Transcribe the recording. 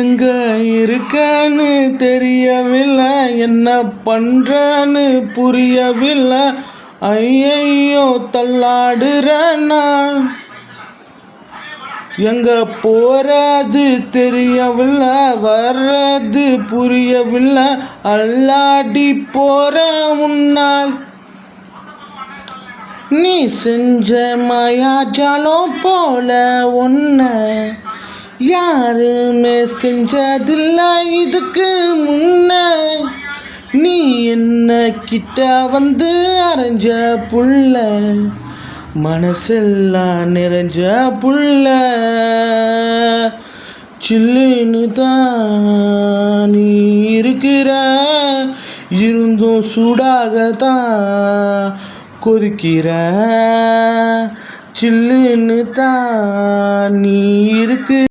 எங்க இருக்கன்னு தெரியவில்லை, என்ன பண்றன்னு புரியவில்லை, ஐயையோ தள்ளாடுறேன்னா. எங்க போறது தெரியவில்லை, வர்றது புரியவில்லை, அல்லாடி போற முன்னால். நீ செஞ்ச மாயாஜாலம் போல ஒன்ன யாருமே செஞ்சதில்ல இதுக்கு முன்ன. நீ என்ன கிட்ட வந்து அரைஞ்ச புள்ள, மனசெல்லாம் நிறைஞ்ச புள்ள. சில்லுன்னு தான் நீ இருக்கிற, இருந்தும் சூடாகத்தான் கொதிக்கிற. சில்லுன்னு தான் நீ இருக்கு.